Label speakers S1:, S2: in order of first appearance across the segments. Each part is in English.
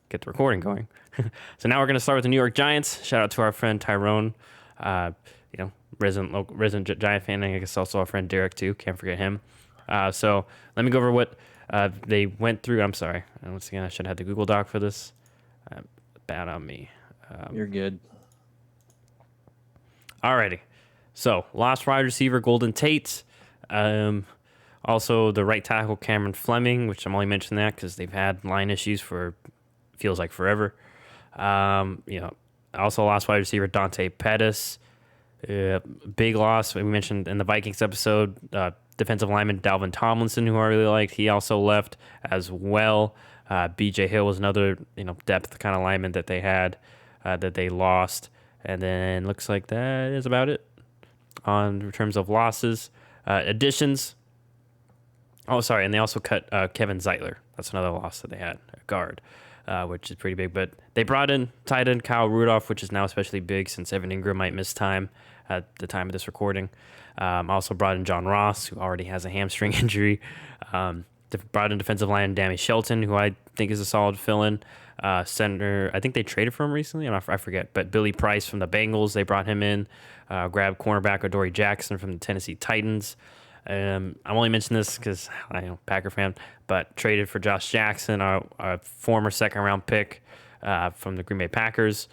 S1: get the recording going. So now we're going to start with the New York Giants. Shout out to our friend Tyrone, resident Giant fan. I guess also our friend Derek too. Can't forget him. So let me go over what they went through. I'm sorry. Once again, I should have had the Google Doc for this. Bad on me.
S2: You're good.
S1: Alrighty. So lost wide receiver Golden Tate. Also the right tackle Cameron Fleming, which I'm only mentioning that because they've had line issues for feels like forever. Also lost wide receiver Dante Pettis. Big loss we mentioned in the Vikings episode. Defensive lineman Dalvin Tomlinson, who I really liked, he also left as well. B.J. Hill was another depth kind of lineman that they had that they lost. And then looks like that is about it in terms of losses. Additions. Oh, sorry, and they also cut Kevin Zeitler. That's another loss that they had, a guard, which is pretty big. But they brought in tight end Kyle Rudolph, which is now especially big since Evan Ingram might miss time at the time of this recording. Also brought in John Ross, who already has a hamstring injury. Brought in defensive line Danny Shelton, who I think is a solid fill-in. Center, I think they traded for him recently. I forget. But Billy Price from the Bengals, they brought him in. Grabbed cornerback Adoree Jackson from the Tennessee Titans. I'm only mentioning this because I know Packer fan, but traded for Josh Jackson, our former second-round pick from the Green Bay Packers.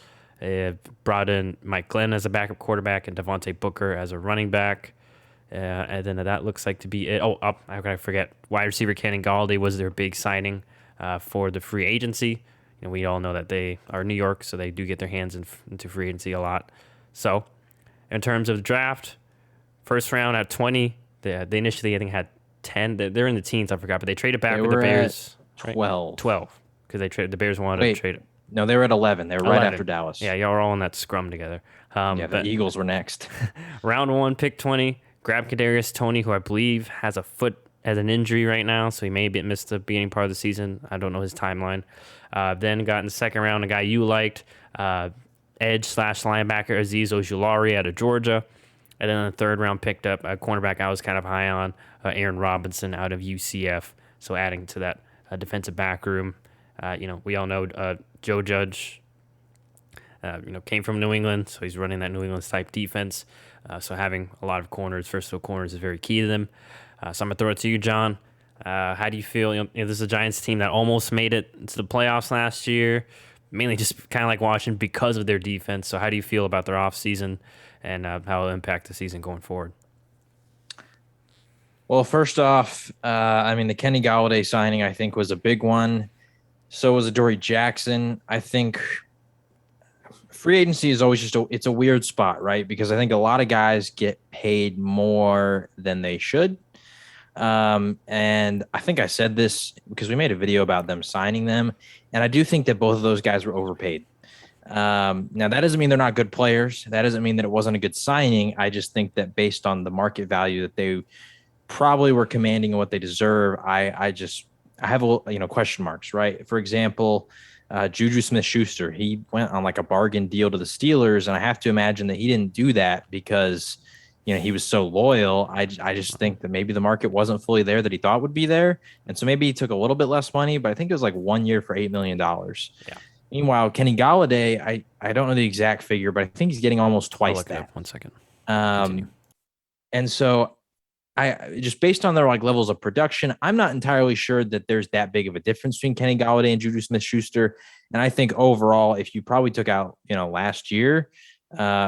S1: Brought in Mike Glenn as a backup quarterback and Devontae Booker as a running back. And then that looks like to be it. Oh, I gotta forget. Wide receiver Kenny Gallaudet was their big signing for the free agency. We all know that they are New York, so they do get their hands into free agency a lot. So, in terms of the draft, first round at 20, they initially, I think, had 10. They're in the teens, I forgot, but they traded back with the Bears.
S2: 12.
S1: Right? 12, because the Bears wanted to trade it.
S2: No, they were at 11. They were 11. Right after Dallas.
S1: Yeah, y'all were all in that scrum together.
S2: The Eagles were next.
S1: Round 1, pick 20, grab Kadarius Toney, who I believe has an injury right now, so he may have missed the beginning part of the season. I don't know his timeline. Then got in the second round a guy you liked, edge/linebacker Azeez Ojulari out of Georgia. And then in the third round picked up a cornerback I was kind of high on, Aaron Robinson out of UCF. So adding to that defensive back room. We all know Joe Judge, came from New England, so he's running that New England type defense. So having a lot of corners, versatile corners, is very key to them. So I'm going to throw it to you, John. How do you feel? This is a Giants team that almost made it to the playoffs last year, mainly just kind of like Washington because of their defense. So how do you feel about their offseason and how it'll impact the season going forward?
S2: Well, first off, the Kenny Gallaudet signing, I think, was a big one. So was Adoree Jackson. I think free agency is always it's a weird spot, right? Because I think a lot of guys get paid more than they should. And I think I said this because we made a video about them signing them. And I do think that both of those guys were overpaid. Now, that doesn't mean they're not good players. That doesn't mean that it wasn't a good signing. I just think that based on the market value that they probably were commanding and what they deserve, I have question marks, right? For example, Juju Smith-Schuster, he went on like a bargain deal to the Steelers, and I have to imagine that he didn't do that because he was so loyal. I just think that maybe the market wasn't fully there that he thought would be there, and so maybe he took a little bit less money, but I think it was like 1 year for $8 million. Yeah. Meanwhile, Kenny Gallaudet, I don't know the exact figure, but I think he's getting almost twice that.
S1: 1 second.
S2: And so I just based on their levels of production, I'm not entirely sure that there's that big of a difference between Kenny Gallaudet and Juju Smith-Schuster. And I think overall, if you probably took out, last year,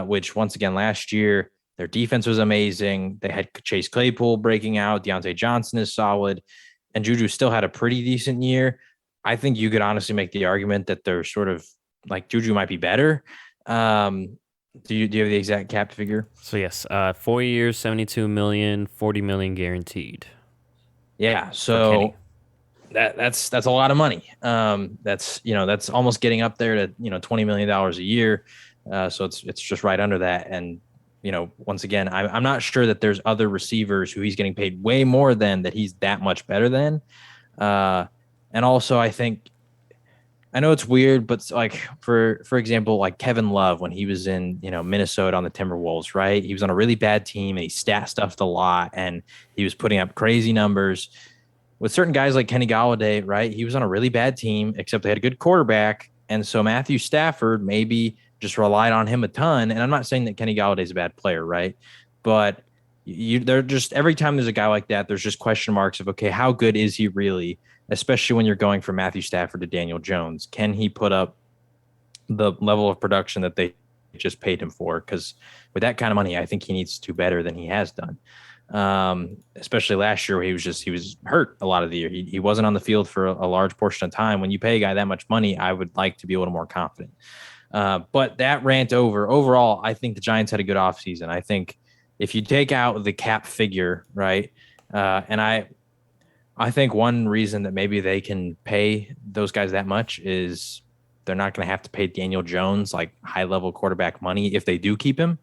S2: which once again, last year, their defense was amazing. They had Chase Claypool breaking out. Deontay Johnson is solid. And Juju still had a pretty decent year. I think you could honestly make the argument that they're sort of like Juju might be better. Do you have the exact cap figure?
S1: So yes, 4 years, $72 million, $40 million guaranteed.
S2: Yeah, so that's a lot of money. That's almost getting up there to $20 million a year. So it's just right under that. And once again, I'm not sure that there's other receivers who he's getting paid way more than that he's that much better than. And also, I know it's weird, but for example, like Kevin Love, when he was in, Minnesota on the Timberwolves, right? He was on a really bad team and he stat stuffed a lot and he was putting up crazy numbers. with certain guys like Kenny Gallaudet, right? He was on a really bad team, except they had a good quarterback. And so Matthew Stafford maybe just relied on him a ton. And I'm not saying that Kenny Galladay is a bad player, right? But they're just every time there's a guy like that, there's just question marks of, okay, how good is he really? Especially when you're going from Matthew Stafford to Daniel Jones. Can he put up the level of production that they just paid him for? Because with that kind of money, I think he needs to do better than he has done. Especially last year, where he was hurt a lot of the year. He wasn't on the field for a large portion of time. When you pay a guy that much money, I would like to be a little more confident. But that rant overall, I think the Giants had a good offseason. I think if you take out the cap figure, right, and I think one reason that maybe they can pay those guys that much is they're not going to have to pay Daniel Jones like high-level quarterback money if they do keep him.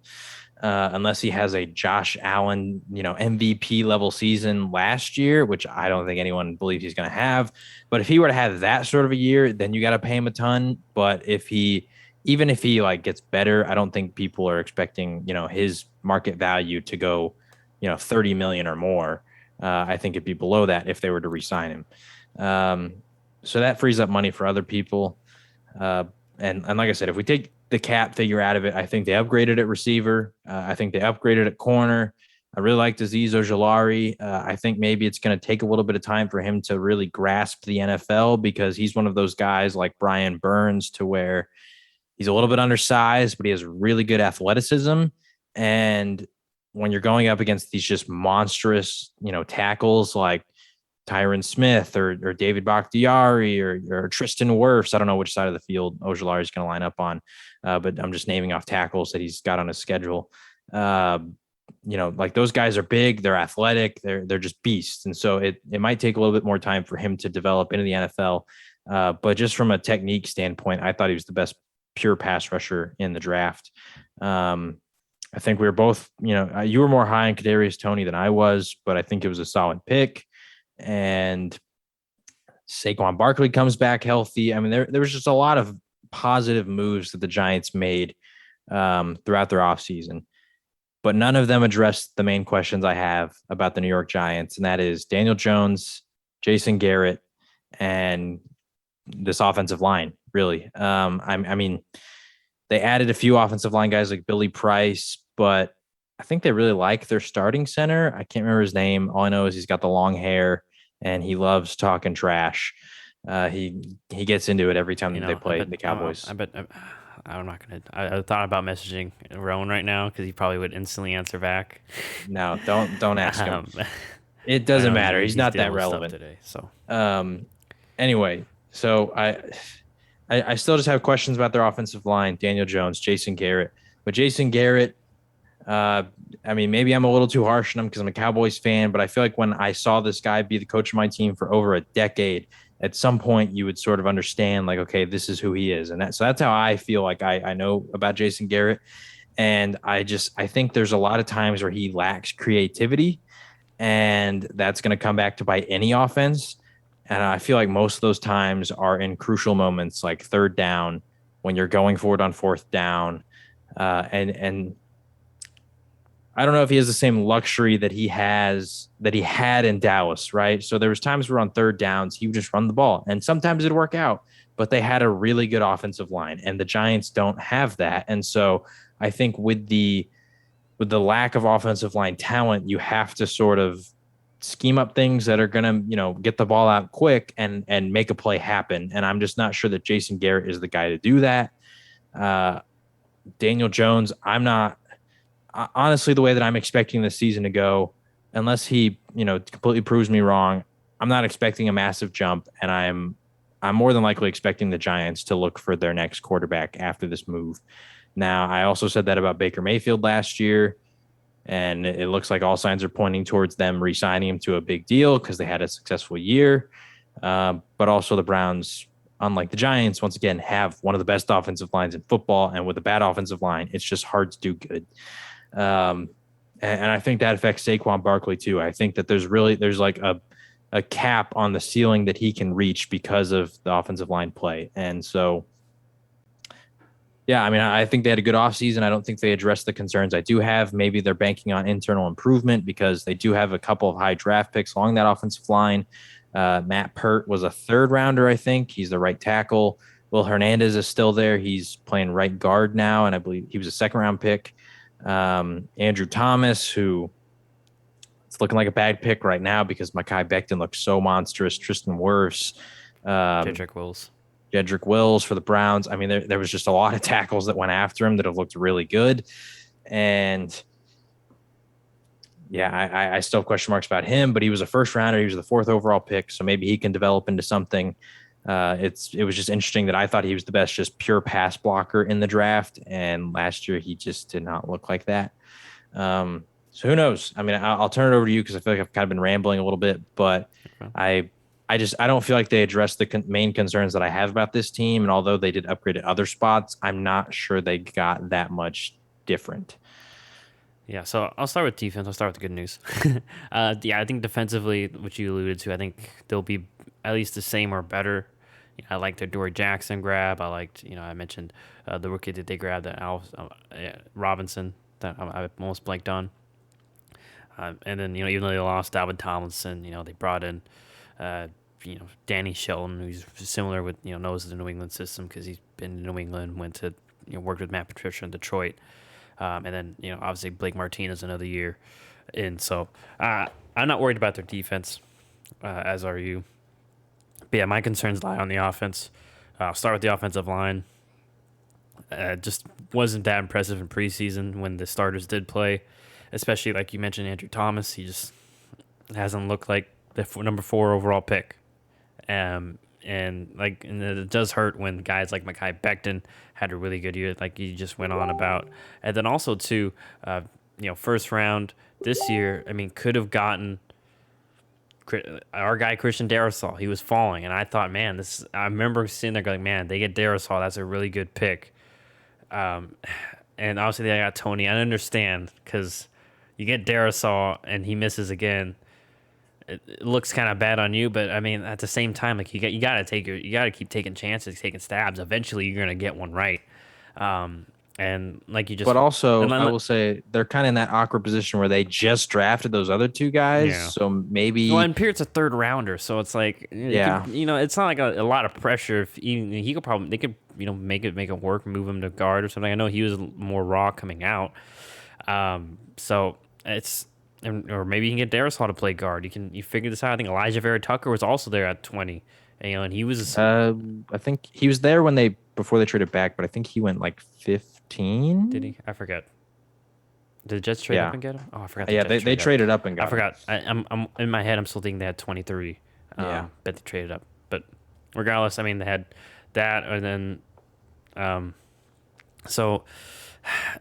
S2: Unless he has a Josh Allen, MVP level season last year, which I don't think anyone believes he's going to have. But if he were to have that sort of a year, then you got to pay him a ton. But even if he like gets better, I don't think people are expecting, his market value to go, 30 million or more. I think it'd be below that if they were to re-sign him. So that frees up money for other people. And like I said, if we take the cap figure out of it, I think they upgraded at receiver. I think they upgraded at corner. I really like Azeez Ojulari. I think maybe it's going to take a little bit of time for him to really grasp the NFL, because he's one of those guys like Brian Burns to where he's a little bit undersized, but he has really good athleticism. And when you're going up against these just monstrous, tackles like Tyron Smith or David Bakhtiari or Tristan Wirfs, I don't know which side of the field Ojulari is going to line up on, but I'm just naming off tackles that he's got on his schedule. Like those guys are big, they're athletic, they're just beasts. And so it might take a little bit more time for him to develop into the NFL. But just from a technique standpoint, I thought he was the best pure pass rusher in the draft. I think we were both, you were more high on Kadarius Toney than I was, but I think it was a solid pick. And Saquon Barkley comes back healthy. I mean, there was just a lot of positive moves that the Giants made throughout their offseason, but none of them addressed the main questions I have about the New York Giants, and that is Daniel Jones, Jason Garrett, and this offensive line, really. I mean, they added a few offensive line guys like Billy Price, but I think they really like their starting center. I can't remember his name. All I know is he's got the long hair and he loves talking trash. He gets into it every time they play the Cowboys.
S1: I'm not going to. I thought about messaging Rowan right now because he probably would instantly answer back.
S2: No, don't ask him. It doesn't matter. He's not that relevant
S1: today. So
S2: anyway, so I still just have questions about their offensive line, Daniel Jones, Jason Garrett. But Jason Garrett, I mean, maybe I'm a little too harsh on him because I'm a Cowboys fan, but I feel like when I saw this guy be the coach of my team for over a decade, at some point you would sort of understand like, okay, this is who he is. And that's how I feel like I know about Jason Garrett. And I think there's a lot of times where he lacks creativity, and that's going to come back to bite any offense. And I feel like most of those times are in crucial moments, like third down, when you're going forward on fourth down. And I don't know if he has the same luxury that he had in Dallas, right? So there was times where on third downs, he would just run the ball, and sometimes it'd work out, but they had a really good offensive line, and the Giants don't have that. And so I think with the lack of offensive line talent, you have to sort of scheme up things that are going to, get the ball out quick and make a play happen. And I'm just not sure that Jason Garrett is the guy to do that. Daniel Jones, honestly, the way that I'm expecting this season to go, unless he, completely proves me wrong, I'm not expecting a massive jump, and I'm more than likely expecting the Giants to look for their next quarterback after this move. Now, I also said that about Baker Mayfield last year, and it looks like all signs are pointing towards them re-signing him to a big deal because they had a successful year. But also the Browns, unlike the Giants, once again, have one of the best offensive lines in football, and with a bad offensive line, it's just hard to do good. And I think that affects Saquon Barkley too. I think that there's like a cap on the ceiling that he can reach because of the offensive line play. And so, yeah, I mean, I think they had a good offseason. I don't think they addressed the concerns I do have. Maybe they're banking on internal improvement because they do have a couple of high draft picks along that offensive line. Matt Pert was a third rounder, I think. He's the right tackle. Will Hernandez is still there. He's playing right guard now, and I believe he was a second round pick. Andrew Thomas, who it's looking like a bad pick right now because Mekhi Becton looks so monstrous. Tristan Wirfs,
S1: Jedrick Wills.
S2: Jedrick Wills for the Browns. I mean, there was just a lot of tackles that went after him that have looked really good. And yeah, I still have question marks about him, but he was a first rounder. He was the 4th overall pick, so maybe he can develop into something. It was just interesting that I thought he was the best just pure pass blocker in the draft, and last year he just did not look like that. So who knows? I mean, I'll turn it over to you because I feel like I've kind of been rambling a little bit, but okay. I don't feel like they addressed the main concerns that I have about this team, and although they did upgrade at other spots, I'm not sure they got that much different.
S1: Yeah, so I'll start with defense. I'll start with the good news. Yeah, I think defensively, which you alluded to, I think they'll be at least the same or better. I liked the Adoree Jackson grab. I liked, I mentioned the rookie that they grabbed, Robinson, that I almost blanked on. And then, even though they lost Dalvin Tomlinson, they brought in, Danny Shelton, who's similar with, knows the New England system because he's been in New England, went to, worked with Matt Patricia in Detroit. And then, obviously Blake Martinez another year. And so I'm not worried about their defense, as are you. But yeah, my concerns lie on the offense. I'll start with the offensive line. Just wasn't that impressive in preseason when the starters did play, especially like you mentioned, Andrew Thomas. He just hasn't looked like the number 4 overall pick. And it does hurt when guys like Mekhi Becton had a really good year, like you just went on about. And then also too, first round this year, I mean, could have gotten our guy Christian Darrisaw. He was falling, and I thought, man, I remember sitting there going, man, they get Darrisaw, that's a really good pick. And obviously they got Tony. I understand because you get Darrisaw and he misses again. It looks kind of bad on you, but I mean, at the same time, like you got to keep taking chances, taking stabs. Eventually, you're gonna get one right. And like you just,
S2: but also I will say they're kind of in that awkward position where they just drafted those other 2 guys, yeah. So maybe.
S1: Well, and Peart's a 3rd rounder, so it's like, yeah, it's not like a lot of pressure. If they could make it work, move him to guard or something. I know he was more raw coming out, so it's. Or maybe you can get Darrisaw to play guard. You figure this out. I think Elijah Vera Tucker was also there at 20, and he was.
S2: I think he was there before they traded back, but I think he went like 15.
S1: Did he? I forget. Did the Jets trade up and get him? Oh, I forgot.
S2: Yeah, they traded up and got.
S1: I forgot. I'm in my head. I'm still thinking they had 23. Yeah, bet they traded up. But regardless, I mean they had that, and then, so.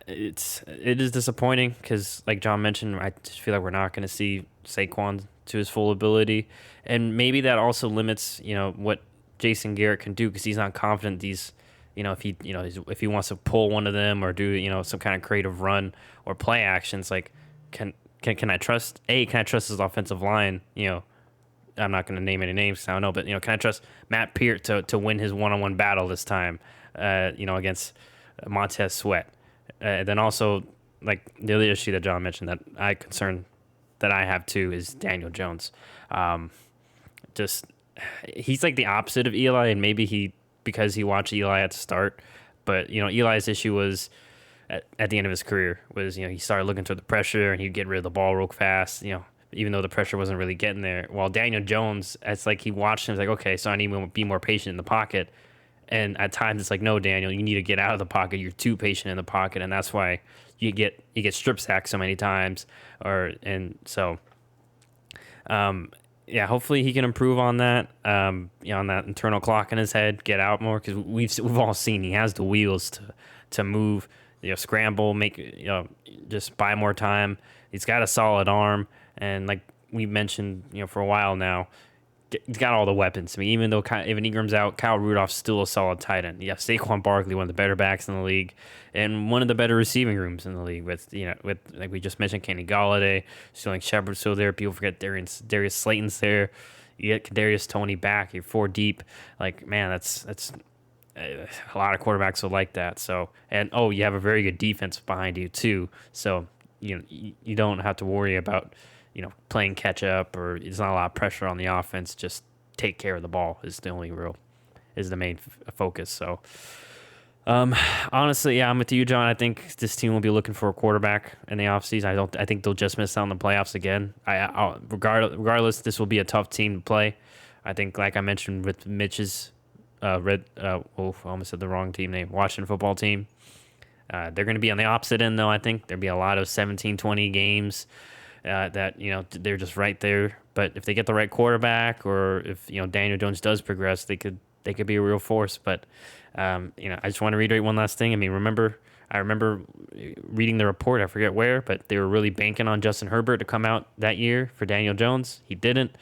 S1: It is disappointing because, like John mentioned, I just feel like we're not going to see Saquon to his full ability, and maybe that also limits what Jason Garrett can do because he's not confident these if he wants to pull one of them or do some kind of creative run or play actions, like can I trust his offensive line? I'm not going to name any names, I don't know, but can I trust Matt Peart to win his one-on-one battle this time against Montez Sweat? Then also, like the other issue that John mentioned that I have too is Daniel Jones. He's like the opposite of Eli, and maybe because he watched Eli at the start, but Eli's issue was at the end of his career was he started looking toward the pressure and he'd get rid of the ball real fast. Even though the pressure wasn't really getting there. While Daniel Jones, it's like he watched him, it's like, okay, so I need to be more patient in the pocket. And at times it's like, no, Daniel, you need to get out of the pocket. You're too patient in the pocket, and that's why you get strip sacked so many times. Yeah, hopefully he can improve on that. On that internal clock in his head, get out more because we've all seen he has the wheels to move, scramble, make just buy more time. He's got a solid arm, and like we mentioned, for a while now. He's got all the weapons. I mean, even though Evan Ingram's out, Kyle Rudolph's still a solid tight end. You have Saquon Barkley, one of the better backs in the league, and one of the better receiving rooms in the league. With like we just mentioned, Kenny Gallaudet, Sterling Shepard's still there. People forget Darius Slayton's there. You get Kadarius Toney back. You're 4 deep. Like, man, that's a lot of quarterbacks will like that. So you have a very good defense behind you too. So you don't have to worry about playing catch up, or there's not a lot of pressure on the offense. Just take care of the ball is the main focus. So, honestly, yeah, I'm with you, John. I think this team will be looking for a quarterback in the offseason. I think they'll just miss out on the playoffs again. Regardless, this will be a tough team to play. I think, like I mentioned with Mitch's I almost said the wrong team name. Washington football team. They're going to be on the opposite end, though. I think there'll be a lot of 17-20 games that they're just right there. But if they get the right quarterback, or if Daniel Jones does progress, they could be a real force. But I just want to reiterate one last thing. I remember reading the report. I forget where, but they were really banking on Justin Herbert to come out that year for Daniel Jones. He didn't.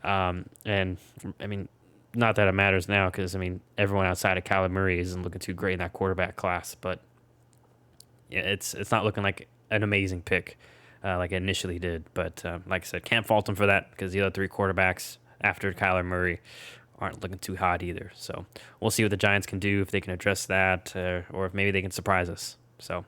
S1: And I mean, not that it matters now, because everyone outside of Kyler Murray isn't looking too great in that quarterback class. But yeah, it's not looking like an amazing pick like it initially did. But like I said, can't fault them for that, because the other three quarterbacks after Kyler Murray aren't looking too hot either. So we'll see what the Giants can do, if they can address that, or if maybe they can surprise us. So